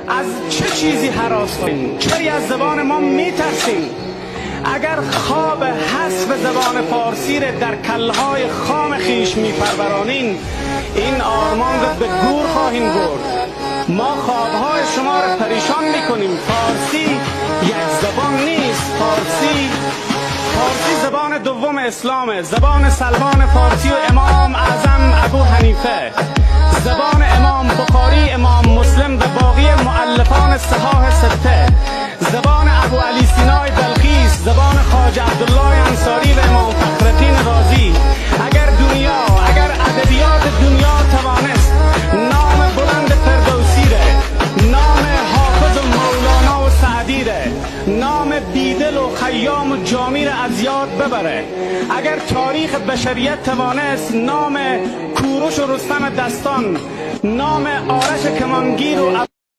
از چه چیزی هراس کنیم؟ چرا از زبان ما میترسیم؟ اگر خواب حذف زبان فارسی را در کلهای خام خیش میپرورانیم، این آرمان را به گور خواهیم برد. ما خوابهای شما را پریشان میکنیم. فارسی یک زبان نیست. فارسی زبان دوم اسلامه، زبان سلمان فارسی و امام اعظم ابو حنیفه، زبان امام بخاری، امام مسلم و باقی مؤلفان صحاح سته، زبان ابو علی سینای بلخیس، زبان خواجه عبدالله انصاری و امام فخرالدین رازی. اگر ادبیات دنیا توانست نام بلند فردوسی ره، نام حافظ و مولانا و سعدی ره، نام بیدل و خیام و جامی را از یاد ببره، اگر تاریخ بشریت توانست نام کوروش و رستم دستان، نام آرش کمانگیر و